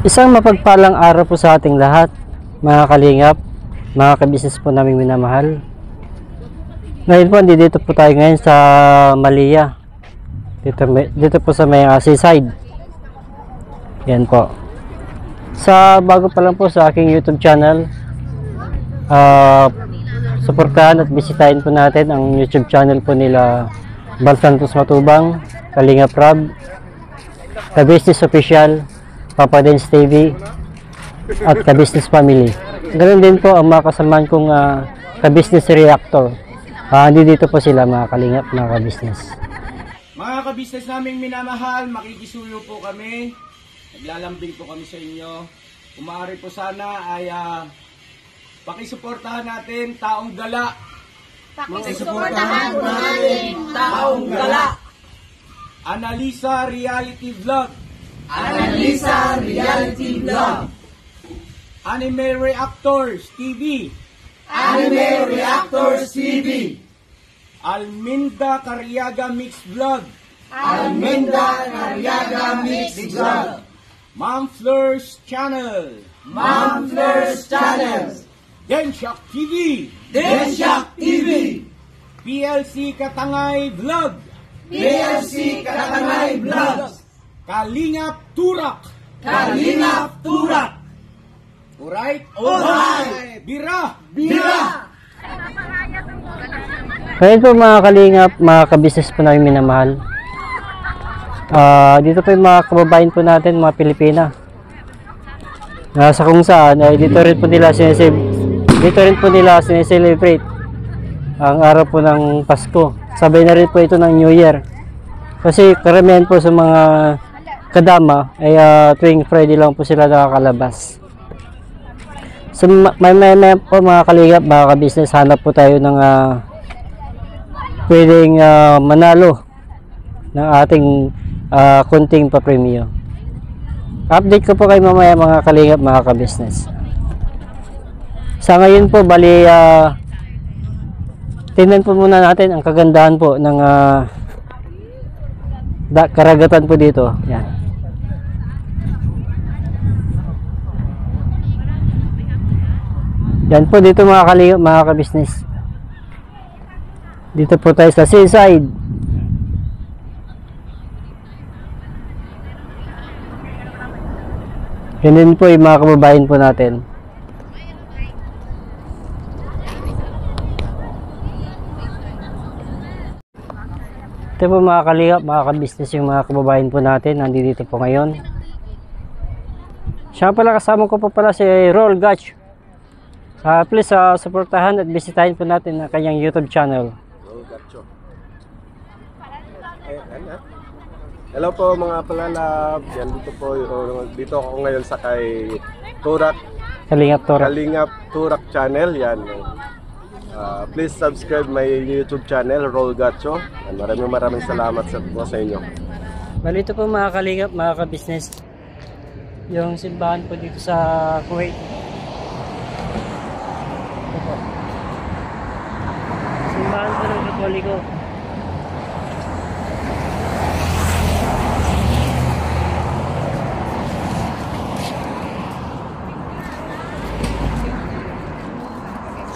Isang mapagpalang araw po sa ating lahat, mga kalingap, mga kabisnes po namin minamahal. Ngayon po, dito po tayo ngayon sa Malia. Dito po sa may seaside. Yan po. Sa bago pa lang po sa aking YouTube channel, suportahan at bisitahin po natin ang YouTube channel po nila Bal Santos Matubang, Kalingap Rob, Ka-Business Official, Papa Dance TV, at Ka-Business Family. Ganoon din po ang mga kasamahan kong Ka-Business Reactor. Dito po sila, mga kalingap, mga ka-business. Mga ka-business naming minamahal, makikisuyo po kami. Naglalambing po kami sa inyo. Kung maaari po sana ay pakisuportahan natin Taong Gala. Pakisuportahan po natin Taong Gala. Analisa Reality Vlog. Analisa Reality Vlog. Anime Reactors TV. Anime Reactors TV. Alminda Cariaga Mix Vlog. Alminda Cariaga Mix Vlog. Ma'am Fleurs Channel. Ma'am Fleurs Channel. Densyak TV. Densyak TV. PLC Katangay Vlog. PLC Katangay Vlog. Kalingap Turak. Kalingap Turak. Alright? Alright. Bira. Bira. Ngayon po, mga kalingap, mga ka-business po namin minamahal. Dito po yung mga kababayan po natin, mga Pilipina. Sa kung saan, dito rin po nila sineselebrate ang araw po ng Pasko. Sabay na rin po ito ng New Year. Kasi karamihan po sa mga kadama ay tuwing Friday lang po sila nakakalabas. So may po, mga kalingap, mga ka-business, hanap po tayo ng pwedeng manalo ng ating kunting pa-premium. Update ko po kayo mamaya, mga kalingap, mga ka-business. Sa ngayon po, bali tingnan po muna natin ang kagandahan po ng karagatan po dito. Yan. Yan po dito, mga kalingap, mga ka-business. Dito po tayo sa seaside. Yan din po yung mga kababayan po natin. Ito po, mga kalingap, mga ka-business, yung mga kababayan po natin nandito po ngayon. Siya pala, kasama ko po pala si Roll Gach. Please suportahan at bisitahin po natin ang kanyang YouTube channel. Hello po, mga palalab. Yan, dito ako ngayon sa kay Turak. Kalingap Turak. Kalingap Turak channel. Yan. Please subscribe my YouTube channel, Roll Gacho. Maraming salamat sa inyo. Bali, ito po, mga kalingap, mga ka-business, yung simbahan po dito sa Kuwait. Ito po. Simbahan po ng Katoliko.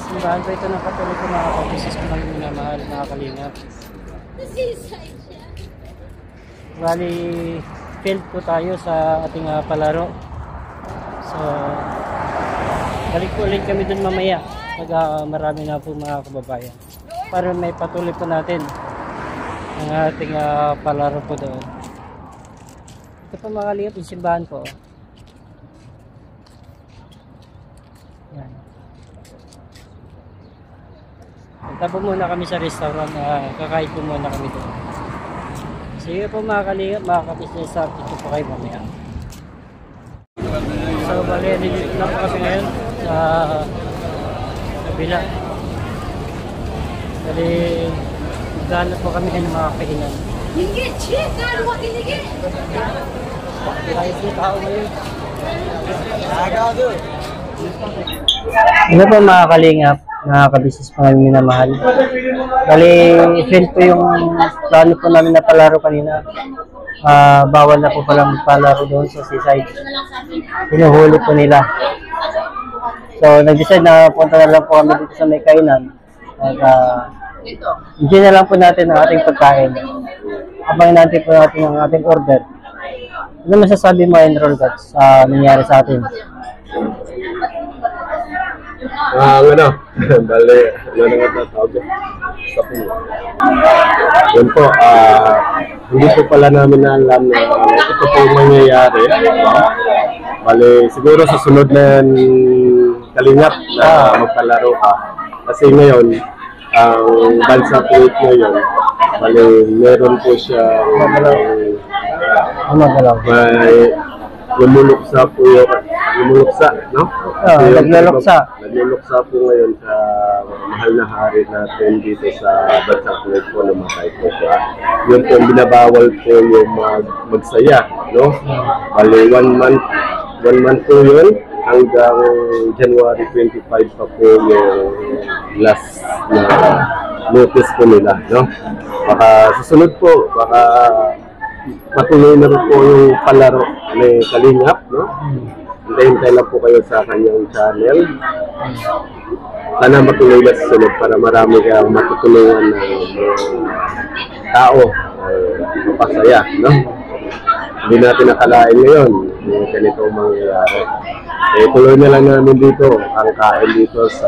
Simbahan po ito ng Katoliko, mga ka-business po ng minamahal, mga kalingap. Bali, field po tayo sa ating palaro. So, balik po ulit kami dun mamaya pag marami na po, mga kababayan, para may patuloy po natin ang ating palaro po doon. Ito po, mga kalingap, yung simbahan po. Yan. Punta po muna kami sa restaurant, kakain po muna kami doon. Sige po, mga kalingap, mga ka-business, dito po kayo mamaya. So, bali, dito lang po kasi ngayon sa kabila. Bali, maghanap po kami ng mga kainan. Kahit po tao ngayon. Ano po, mga kalingap, mga ka-business po namin minamahal. Bali, friend po yung plano po namin na palaro kanina. bawal na po palang magpalaro doon sa seaside. Pinuhuli po nila. So, nag-decide na punta na lang po kami dito sa may kainan. At enjoy na lang po natin ang ating pagkain. Habang natin po natin ang ating order. Ano masasabi mo, Enroll Guts, sa nangyari sa atin? Bale, ano nga tatawag? Stop mo. Yun po, hindi po pala namin alam na ito po mangyayari. Bale, siguro sa sunod na kalingap na magpalaro ka. Kasi ngayon, ang bansa po ngayon, bale, meron po siya may lumuluksa po yung no? Nagluluksa. Nagluluksa po ngayon sa mahal na hari natin dito sa bansa po na matay po siya. Yun po, binabawal po yung magsaya, no? Bali, 1 month po yun, hanggang January 25 pa po yung last na notice po nila, no? Baka susunod po, baka patuloy na rin po yung palaro ni Kalingap, no? Hintay lang po kayo sa kanyang channel. Sana matuloy na susunod para marami kayong matutulungan ng tao mapasaya, no? Hindi natin nakalain ngayon yung ganito mangyayari. Tuloy na lang namin dito ang kain dito sa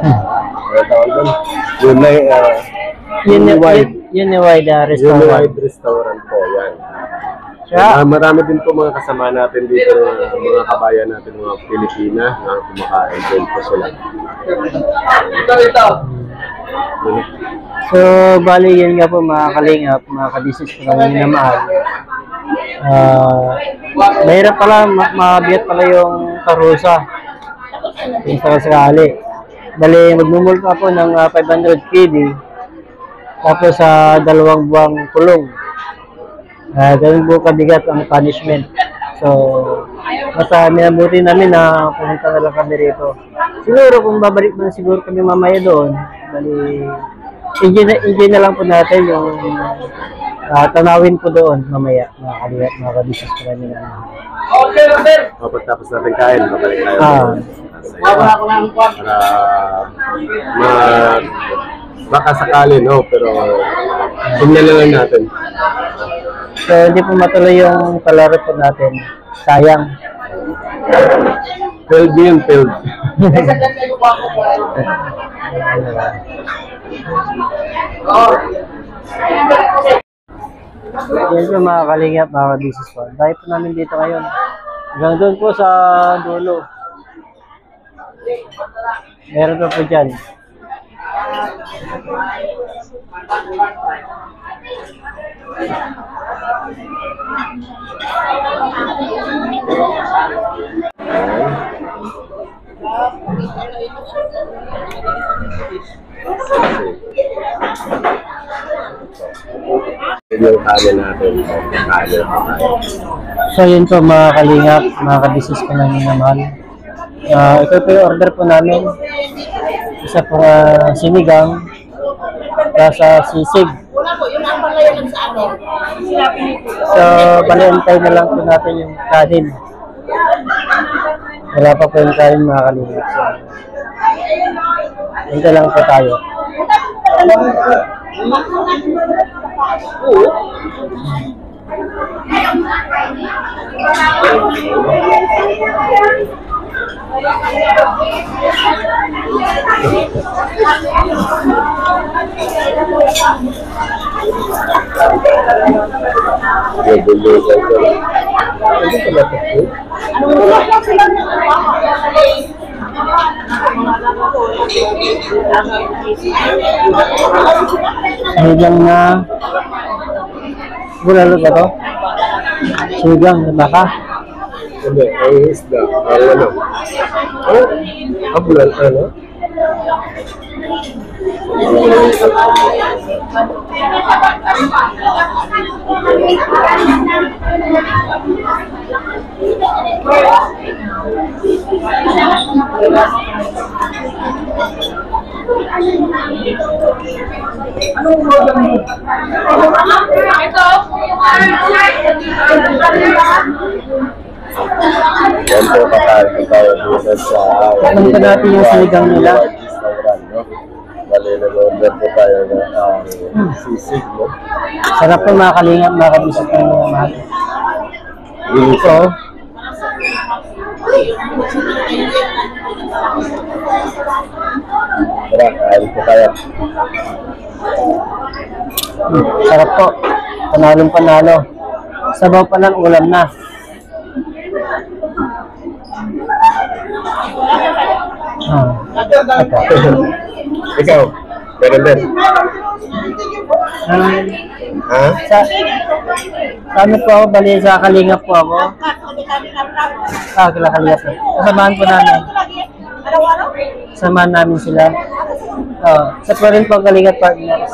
Uniwide Restaurant. Uniwide Restaurant po, yan. Marami din po mga kasama natin dito, mga kabayan natin, mga Pilipina na kumakain din po sila. So, bali yun nga po mga kalingap, mga kabisnes ko lang na mahal. Mahirap pala, mabigat pala yung karusa. Yung sakali. Bali, magmumulta po ng 500 KD. Tapos sa 2 buwang kulong. Ganun po kabigat ang punishment. So, basta minabuti namin na pumunta na lang kami rito. Siguro kung babalik na siguro kami mamaya doon, bali, enjoy na lang po natin yung tanawin po doon mamaya, mga kabigat, mga kabisnes ko namin. Pagkatapos natin kain, babalik tayo. Para baka sakali, no? Pero tingnan na lang natin. So, hindi po matuloy yung palaro po natin. Sayang. Failed yun, failed. Yan po mga kalingap, mga kabisnes po. Dahil po namin dito ngayon. Hanggang doon po sa dulo. Meron po dyan. Yung kanin natin, kanin. So yun po mga kalingap, mga kabisnes ko ng minamahal. Ito po yung order po namin. Isa po sinigang, sa sisig. So baliantay na lang po natin yung kanin. Wala pa po yung kanin mga kalingap. So, hintay lang po tayo. Sinigang na bulalo ba to? Sinigang na baka? Hindi, ang isda. Ang ano? Abulan, ano? Yan po kakain po tayo dito sa Alam ko natin yung sinigang nila. restaurant, no? Bali, nag-order po tayo ng sisig, no? Sarap po mga kalingap, mga kabisip ng mga mahal. Ito, Tara, kain po tayo. sarap po. Panalong panalo. Sabaw pa lang, ulam na. Ikaw, meron din. Ha? Sa ano po ako, bali sa kalingap po ako. Kila kalingap po. Kasamahan po namin. Samahan namin sila. Sa po rin po kalingap partners.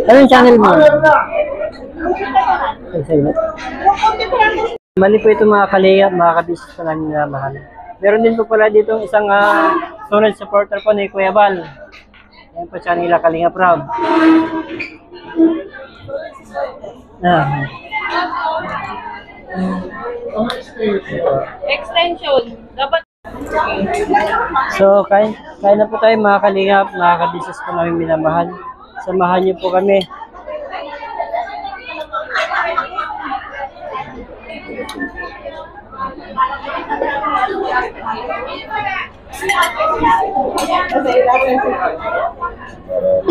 Anong channel mo? Mali po ito mga kalingap, mga kabisnes pa namin na mahal. Meron din po pala dito isang solid supporter po ni Kuya Bal. Yan po siya nila Kalingap Rob. Extension. Dapat So, kain na po tayo mga kalingap, mga kabisnes po namin minamahal. Samahan niyo po kami.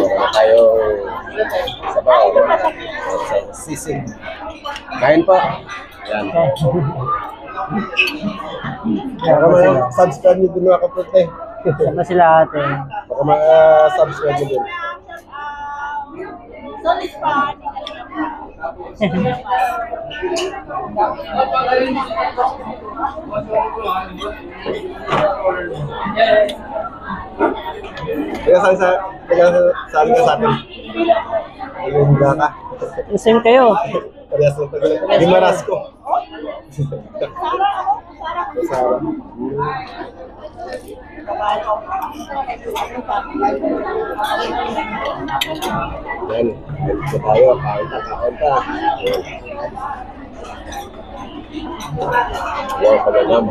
Meron tayo sabaw, sisig. Kain po. Yan. Baka ma-subscribe nyo din mga kapatid. Sama sila ate. Baka ma-subscribe nyo din. Saan ka sa atin? Hindi ka. Ising kayo. Parehas lang tagal. Limaras ko. Sara. Yan. Ito tayo. Kain ta. Wow, pagalam.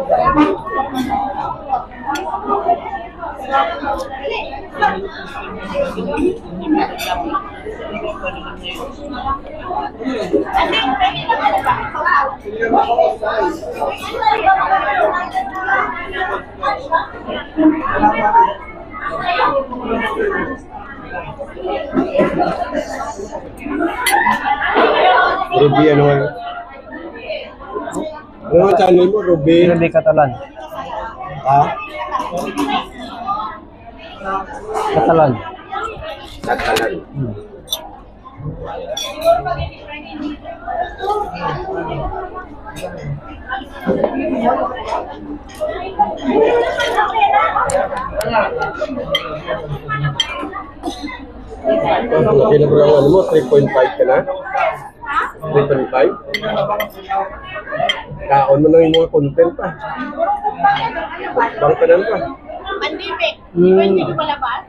Ruby, ano nga? Ano ang channel mo, Ruby? Ruby Catalan. Ha? Catalan. Nagtalag. Kailan mo lang ano mo? 3.5 ka na? 3.5? Kaon mo na yung mga content pa. Bang ka na pa. pandemic. Hindi ko palabas.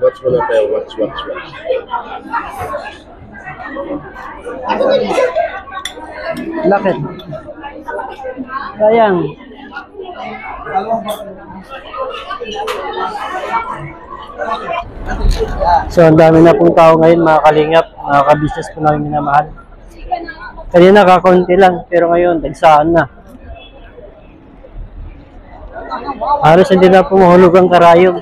Watch mo na tayo. Watch. Bakit? Sayang. So, ang dami na pong tao ngayon, mga kalingap, mga ka-business po namin minamahal. Kanina kakaunti lang, pero ngayon, dagsaan na. Halos hindi na pumuhulog ang karayom.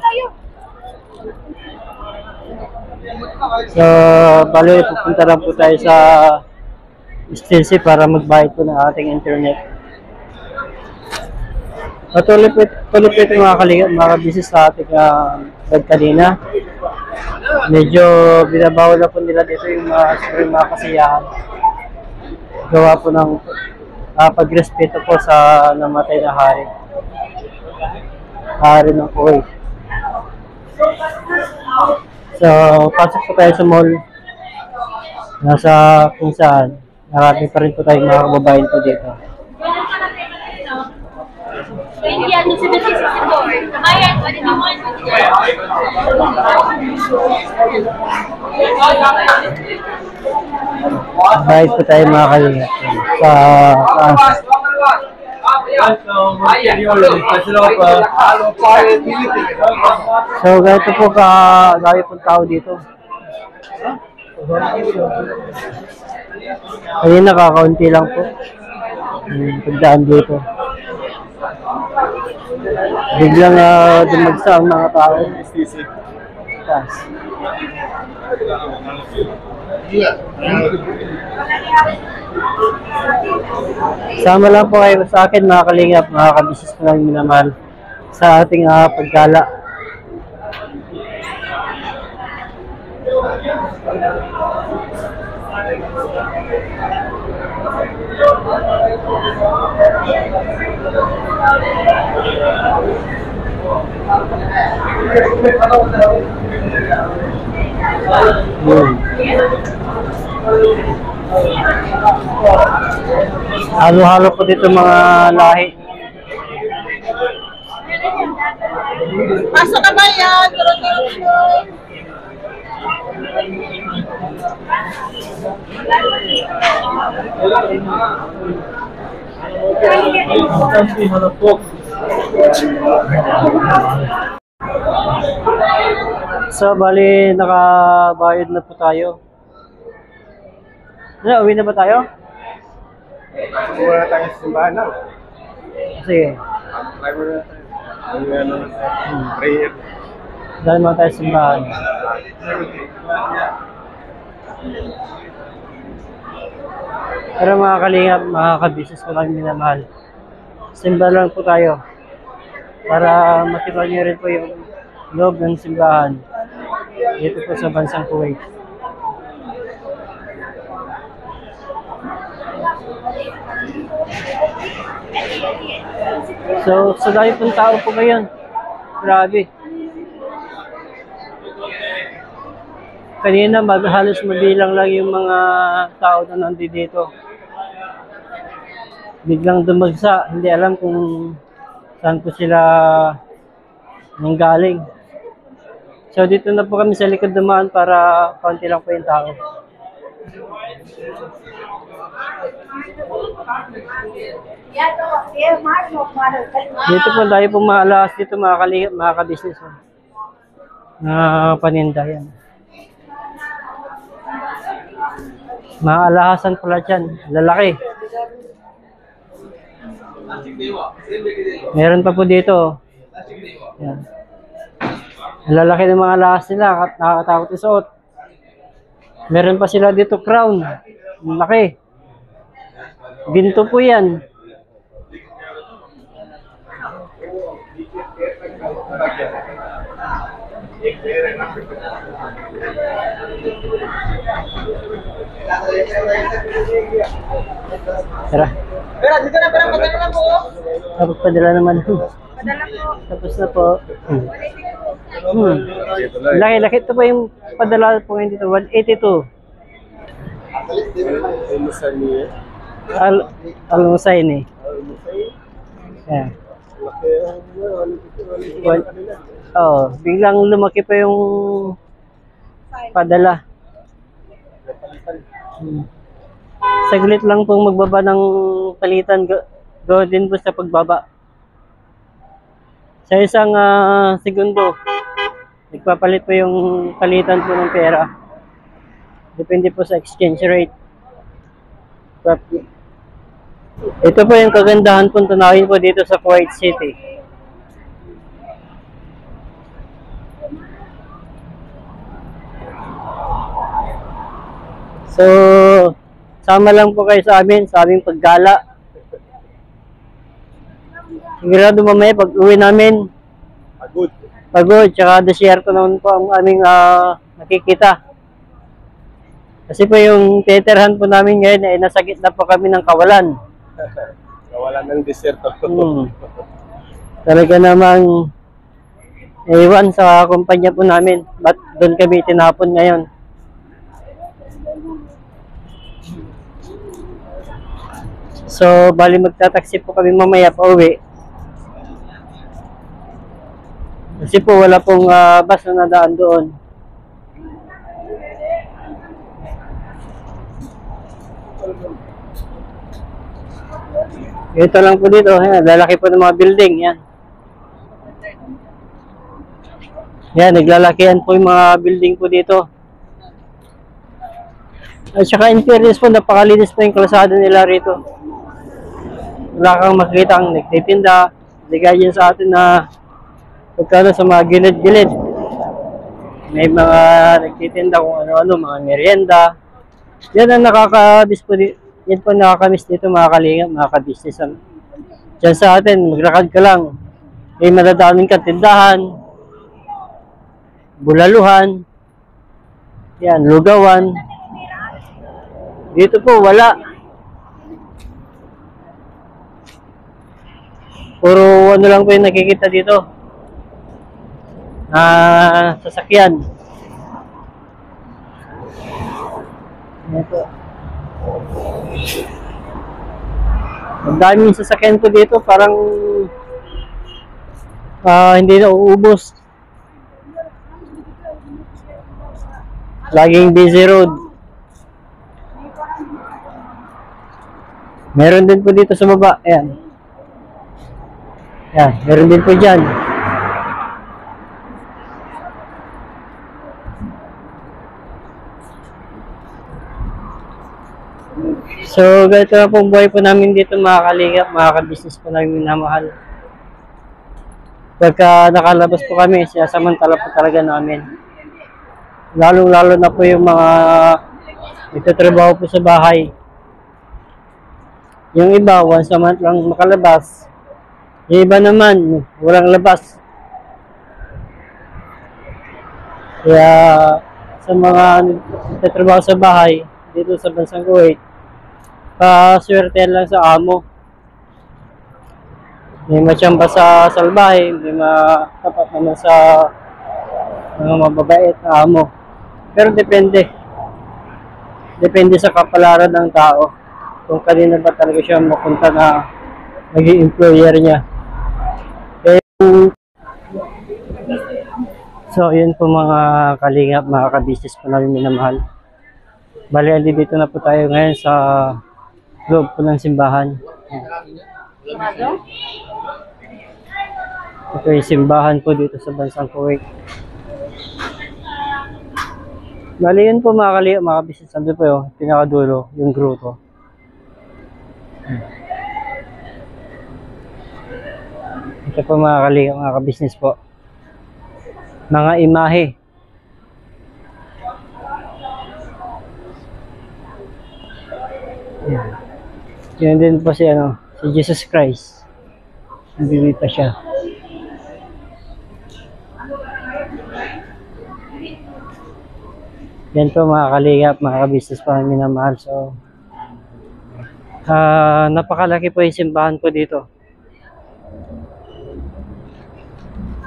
So, bali, pupunta lang po tayo sa STLC para magbayad po ng ating internet. Tuloy po ito mga kalingap, mga business sa ating bag kanina. Medyo binabawal na po nila dito yung mga kasiyahan. Gawa po ng pagrespeto po sa namatay na hari. Hari ng Kuwait. So, pasok po tayo sa mall. nasa kung saan. Marami pa rin po tayong mga kababayan po dito. India, 1764. Kabayan, pwede mo mo. Kahit po tayo mga kalinga sa taas. So, ganito po dami pong tao dito. Ayun, nakakaunti lang po. Pagdaan dito. Biglang dumagsa ang mga tao. Taas. Sama lang po kayo sa akin mga kalingap, mga kabisis ko lang minamahal sa ating paggala. Halo-halo po dito mga lahi. Pasok ka ba yan? Turo-turo. So, bali, nakabayad na po tayo. Uwi na ba tayo? Wala tayo sa simbahan na. Sige. Prayer. Dahil mga tayo sa simbahan. Pero mga kalingap, mga kabisis ko lang minamahal. Simba lang po tayo. Para matibay niyo rin po yung loob ng simbahan. Dito po sa bansang Kuwait. So, sa dami pong tao po ngayon. Grabe. Kanina halos mabilang lang yung mga tao na nandito. Biglang dumagsa. Hindi alam kung saan po sila nanggaling. So, dito na po kami sa likod dumaan para konti lang po yung tao. Dito po tayo po maalas dito mga ka-business. Paninda yan. Maalahasan pala dyan. Lalaki. Meron pa po dito. Yan. Ang lalaki ng mga alahas nila. Nakakatakot isuot. Meron pa sila dito crown. Ang laki. Ginto po yan. Tara. Pero dito na, pero padala na po. Tapos padala naman. Padala po. Tapos na po. Laki-laki. Ito pa yung padala po ngayon dito. 182. Al-Musay ni. Yeah. Biglang lumaki pa yung padala. Saglit lang pong magbaba ng palitan, go din po sa pagbaba. Sa isang segundo, nagpapalit po yung palitan po ng pera. Depende po sa exchange rate. Ito po yung kagandahan po tunawin po dito sa Kuwait City. So, sama lang po kayo sa aming paggala. Sigurado mamaya pag uwi namin, pagod, tsaka desierto naman po ang aming nakikita. Kasi po yung teterhan po namin ngayon ay nasa gitna po kami ng kawalan. Kawalan ng desierto. Talaga namang iwan sa kumpanya po namin. Ba't doon kami tinapon ngayon? So, bali magtataksi po kami mamaya pa uwi. Kasi po wala pong bus na nadaan doon. Ito lang po dito. Ayan, lalaki po ng mga building. Yan. Yan, naglalakihan po yung mga building po dito. At saka in fairness po, napakalinis po yung kalsada nila rito. Wala kang makikita ang nagtitinda. Hindi kaya sa atin na pagkano sa mga gilid-gilid. May mga nagtitinda kung ano-ano, mga merienda. Yan ang nakakamiss po dito. Yan po nakakamiss dito mga kalingap, mga ka-business. Diyan sa atin, maglakad ka lang. May madadaming katindahan, bulaluhan, yan, lugawan. Dito po, wala. Puro ano lang po yung nakikita dito. Sasakyan. Ito. Ang daming sasakyan po dito, parang hindi na uubos. Laging busy road. Meron din po dito sa baba. Ayan. Ayan, meron din po dyan. So, ganito na pong buhay po namin dito mga kalingap, mga ka-business po namin minamahal. Pagka nakalabas po kami, sinasamantala po talaga namin. Lalong-lalo na po yung mga nagtatrabaho po sa bahay. Yung iba, once a month lang makalabas. Yung iba naman, walang labas. Kaya sa mga nagtatrabaho sa bahay, dito sa bansang Kuwait, paswerte lang sa amo. May masyamba sa salbahe, may matapat naman sa mga mababait na amo. Pero depende. Depende sa kapalaran ng tao. Kung kanina ba talaga siya mapunta na naging employer niya. So, yun po mga kalingap, mga ka-business po namin minamahal. Bali, dito na po tayo ngayon sa loob po ng simbahan. Ito yung simbahan po dito sa bansang Kuwait. Bali, yun po mga kalingap, mga ka-business. Ando po yung pinakadulo, yung grupo. Ito po mga kalingap, mga ka-business po. Mga imahe. Yan. Yan din po si Jesus Christ. Nandito pa siya. Yan po mga kalingap, mga ka-business po namin minamahal. So, napakalaki po yung simbahan po dito.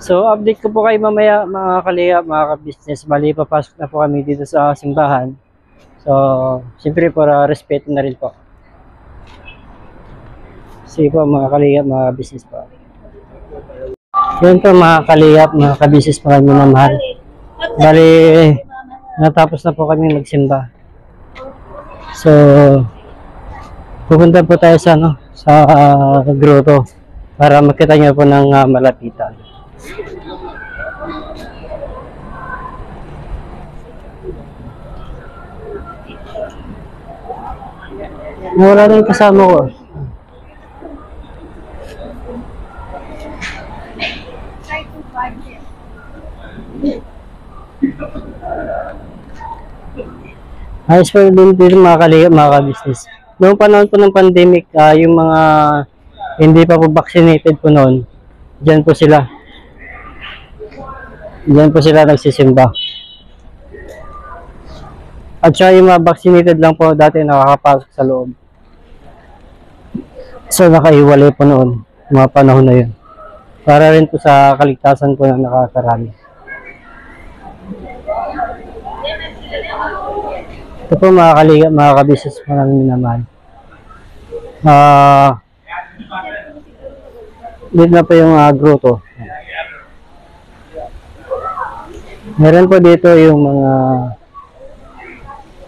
So, update ko po kayo mamaya mga kalingap, mga ka-business. Bali, papasok na po kami dito sa simbahan. So, siyempre para respeto na rin po. Sige po mga kalingap, mga business po. Yun po mga kalingap, mga ka-business po kami minamahal. Bali, natapos na po kami magsimba. So, pupunta po tayo sa grotto para makita nyo po ng malapitan. Wala na yung kasama ko. Ayos po din dito mga kalingap, mga ka-business. Noong panahon po ng pandemic, yung mga hindi pa po vaccinated po noon, dyan po sila. Dyan po sila nagsisimba. At saka yung mga vaccinated lang po dati nakakapasok sa loob. So nakaiwalay po noon, mga panahon na yun. Para rin po sa kaligtasan po na nakakarami. Ito po mga kalingap, mga ka-business po namin minamahal. dito na po yung grotto. Meron po dito yung mga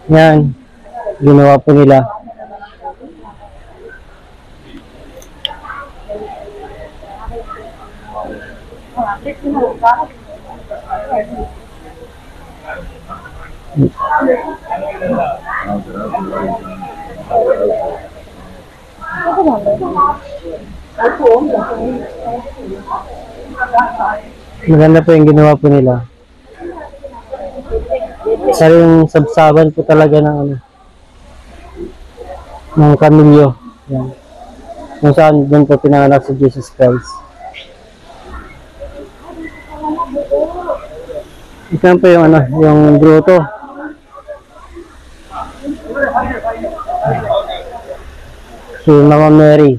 yan, ginawa po nila. Maganda po yung ginawa po nila. Pero yung sabsaban po talaga ng ano, ng kamilyo. Yan. Kung saan doon po pinanganak si Jesus Christ. Ito po yung ano, yung grotto. Si Mama Mary.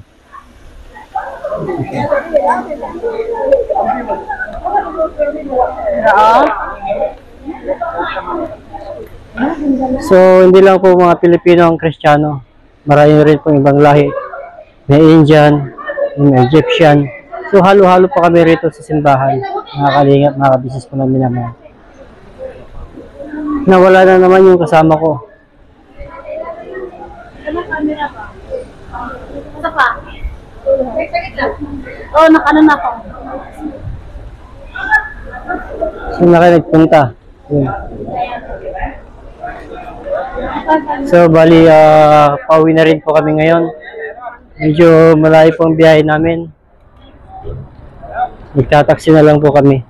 So, hindi lang po mga Pilipino ang Kristiyano. Marami rin po ibang lahi. May Indian, may Egyptian. So, halo-halo pa kami rito sa simbahan. Mga kalingap, mga kabisis po namin naman. Nawala na naman yung kasama ko. Isa pa. Oo, nakano na ako. So, na kayo nagpunta. Yun. So, bali, pauwi na rin po kami ngayon. Medyo malayo po ang biyahe namin. Nagtataksi na lang po kami.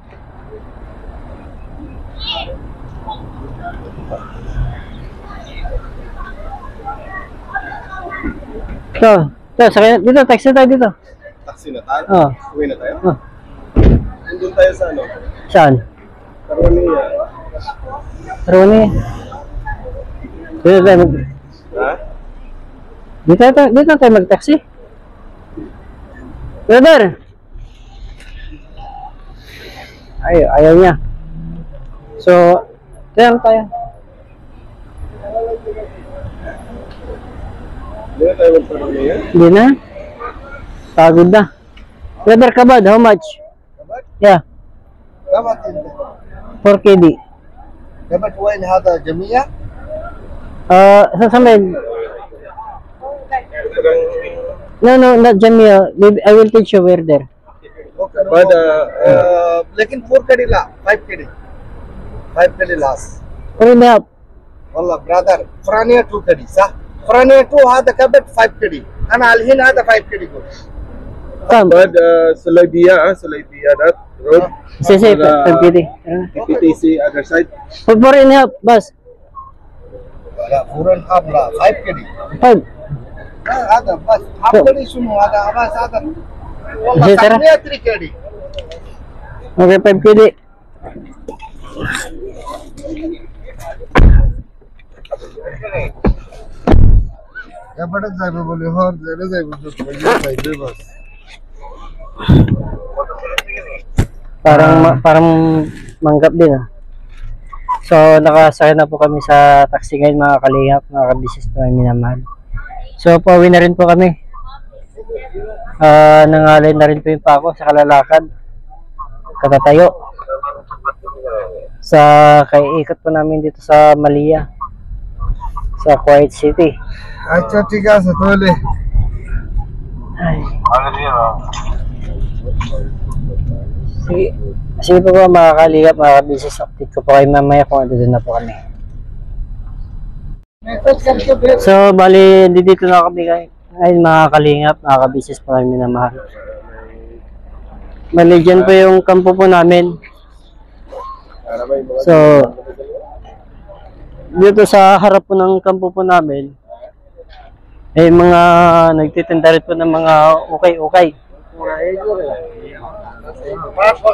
Sakay na. Dito, taxi na tayo dito. Taxi na tayo? Oo. Uwi na tayo? Oh. Nandun tayo sa ano? Saan? Caronia. Roni. Dito tayo mag... Ha? Dito tayo mag-taxi. Brother! Ayaw niya. So, tayo tayo. Hindi na tayo mag-Caronia? Hindi na. Pagod na. Brother Kabad, how much? كبت Yeah, كبت انت 4 KD. كبت وين هذا جميع؟ Saan ba yun? No, not Jamia. I will teach you where there. اوكي لكن 4 كدي لا 5 كدي 5 كدي لاس 4.5. والله برادر فرانيا 2 كدي صح؟ فرانيا 2 هذا كبت 5 كدي انا الحين هذا 5 كدي قول Come. But Sulaybia that road. Say, 5 KD. PTC other side. 4.5, bus. لا 4 half لا 5 كدي 5. لا هذا بس half كدي شنو هذا بس هذا والله زي ترى؟ ثانية 3 كدي Okay, 5 KD. كبت زي ما بقول هور زي ما بقول بس Parang manggap din ah. So, nakasakay na po kami sa taxi ngayon mga kalingap, mga kabisis po namin minamahal. So, pauwi na rin po kami. Nangalay na rin po yung pako sa kalalakad. Katatayo. Sa kaiikot po namin dito sa Malia. Sa Kuwait City. अच्छा ठीक है सतोले Ay. Sige po mga kalingap, mga kabisis. Update ko po kayo mamaya kung ano doon na po kami. So, bali, dito na kami ngayon mga kalingap, mga kabisis po namin minamahal. Bali, dyan po yung kampo po namin. So, dito sa harap po ng kampo po namin, ay mga nagtitinda rin po ng mga ukay-ukay.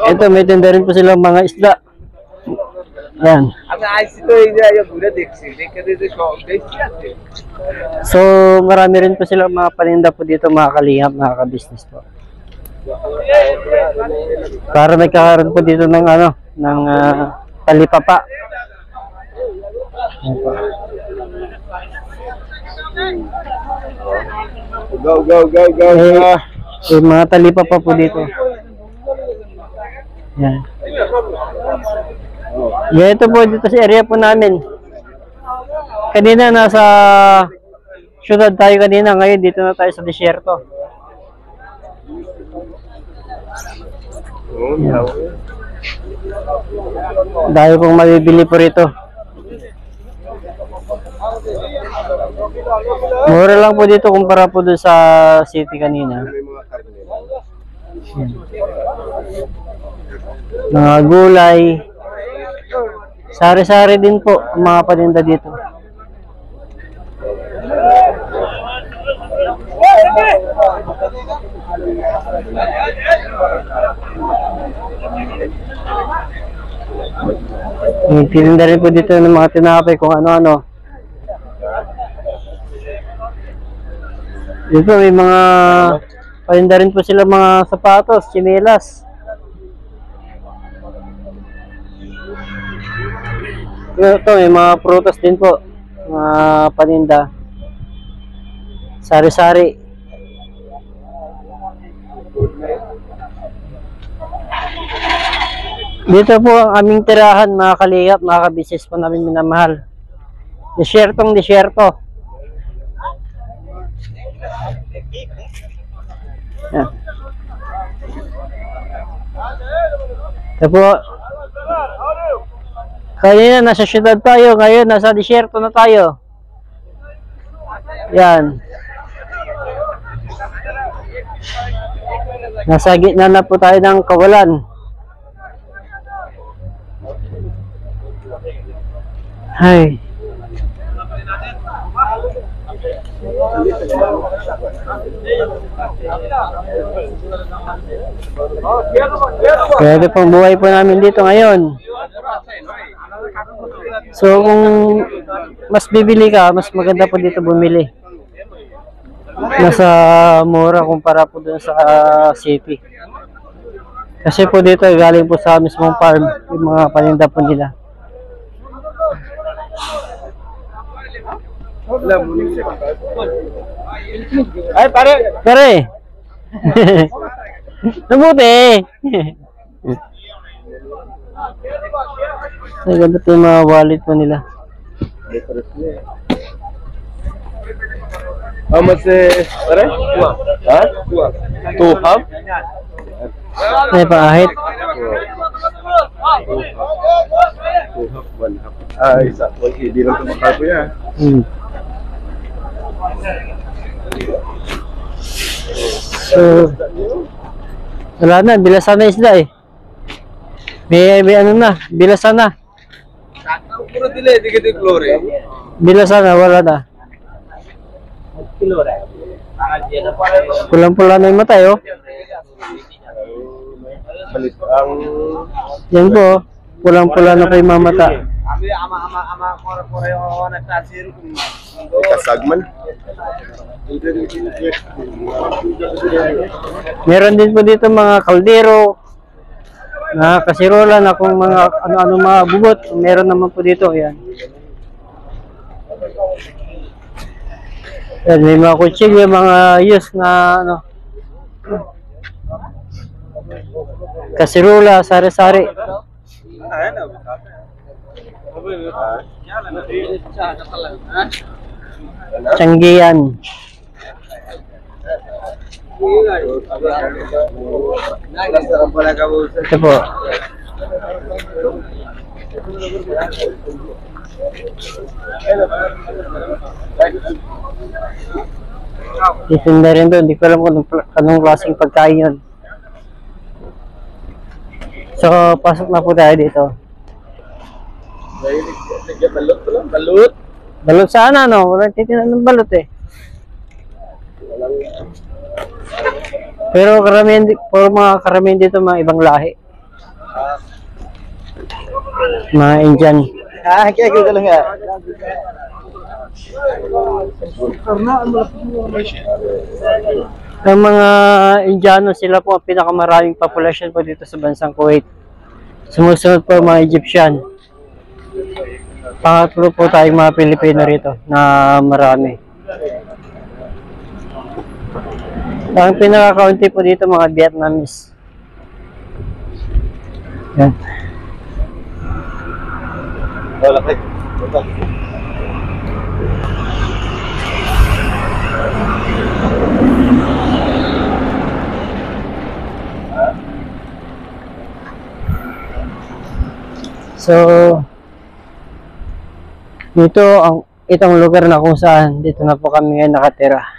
Ito, may tinda rin po silang mga isda. Yan. So, marami rin po silang mga paninda po dito mga kalingap, mga ka-business po. Para may kakaroon po dito ng ano, ng talipapa. Yan po. Go, go, go, go. May mga talipa pa po dito. Yan. Ganito po dito sa area po namin. Kanina nasa syudad tayo kanina, ngayon dito na tayo sa disyerto. Dahil pong mabibili po rito. Mura lang po dito kumpara po doon sa city kanina. Yan. Mga gulay. Sari-sari din po ang mga paninda dito. Tininda rin po dito ng mga tinapay kung ano-ano. Dito may mga paninda rin po sila mga sapatos, tsinelas. Ito may mga prutas din po, mga paninda. Sari-sari. Dito po ang aming tirahan, mga kalingap, mga kabisis po namin minamahal. Disyertong disyerto. Yan. Ito po. Kanina nasa syudad tayo, ngayon nasa disyerto na tayo. Yan. Nasa gitna na po tayo ng kawalan. Hay. Kaya ito pong buhay po namin dito ngayon. So kung mas bibili ka, mas maganda po dito bumili. Nasa mura kumpara po dun sa city. Kasi po dito galing po sa mismong farm yung mga paninda po nila. Ay, pare! Pare! Nabuti! Ay, ganda po yung mga wallet po nila. How much pare? Ha? 2 half? May pangahit. 2 half, 1 half. Isa. Hindi lang ito makalpo yan. So, wala na, bilasan na isda eh. May ano na, bilasan na. Bilasan na, wala na. Pulang-pula na yung mata oh. Yan po, pulang-pula na pa yung mga mata. Kasagman. Meron din po dito mga kaldero, na kasirola na kung mga ano-ano mga bubot. Meron naman po dito, yan. Yan, may mga kutsilyo, mga use na ano, kasirola, sari-sari. Tiyanggian. Ito po. Itinda rin doon. Hindi ko alam kung anong klaseng pagkain yun. So, pasok na po tayo dito. Balot. Balot sana, no? Walang titinan ng balot eh. Pero karamihan, for mga karamihan dito, mga ibang lahi. Mga Indian. kaya ko lang nga. Ang mga Indiano, sila po ang pinakamaraming populasyon po dito sa bansang Kuwait. Sumusunod po mga Egyptian. Pangatlo po tayong mga Pilipino rito na marami. Ang pinaka-kaunti po dito mga Vietnamese. Yan. Wala kayo. So, itong lugar na kung saan dito na po kami ngayon nakatira.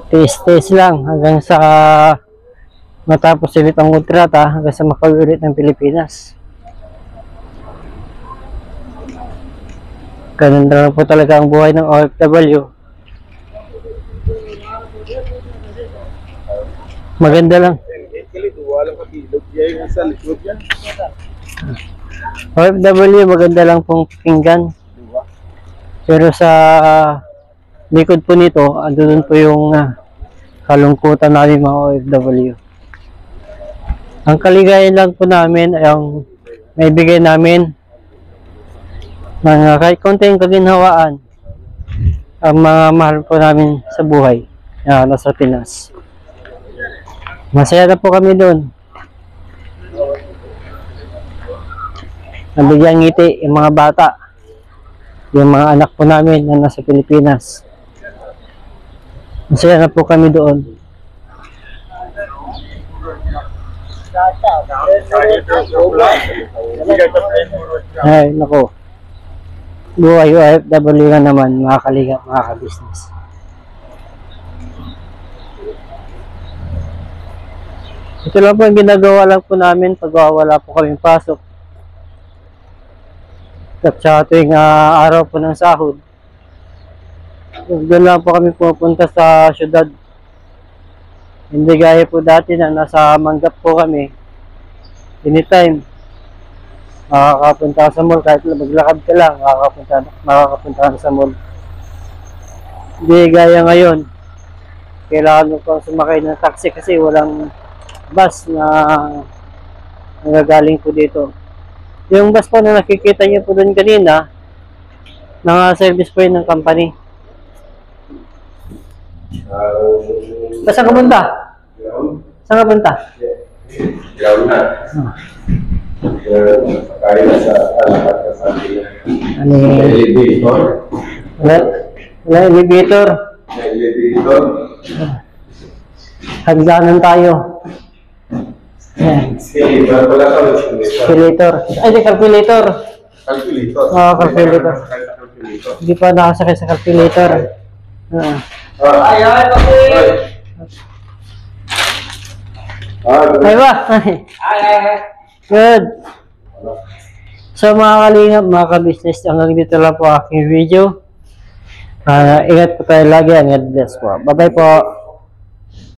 Tiis-tiis lang hanggang sa matapos ulit ang kontrata, hanggang sa makauwi ulit ng Pilipinas. Ganun na lang po talaga ang buhay ng OFW. Maganda lang. OFW, maganda lang pong pakinggan. Pero sa likod po nito, andun po yung kalungkutan namin mga OFW. Ang kaligayan lang po namin ay ang maibigay namin ng kahit konting kaginhawaan ang mga mahal po namin sa buhay nasa Pinas. Masaya na po kami doon. Nabigyan ngiti yung mga bata, yung mga anak po namin na nasa Pilipinas. Masaya na po kami doon. Ay, nako. Buhay OFW nga naman, mga kalinga, mga ka-business. Ito lang po ang ginagawa lang po namin pag wala po kaming pasok. At saka tuwing araw po ng sahod. Doon lang po kami pupunta sa syudad. Hindi gaya po dati na nasa Manggap po kami. Anytime, makakapunta ka sa mall. Kahit maglakad ka lang, makakapunta ka sa mall. Hindi gaya ngayon. Kailangan mo pang sumakay ng taxi kasi walang bus na nagagaling po dito. Yung bus po na nakikita niyo po doon kanina, naka-service po yun ng company. Saan ka punta? Saan ka punta? Ground na. Kaya na sa alamat ka sa Ano yung elevator. wala elevator? Elevator. Hagdanan tayo. Yan. Escalator. Wala ka Calculator. Ay, di calculator. calculator. Oo, calculator. Calculator. Hindi pa nakasakay sa calculator. Ay, Ay ba? Good. So mga kalingap, mga ka-business, hanggang dito lang po aking video. Ingat po tayo lagi. God bless po. Bye-bye po.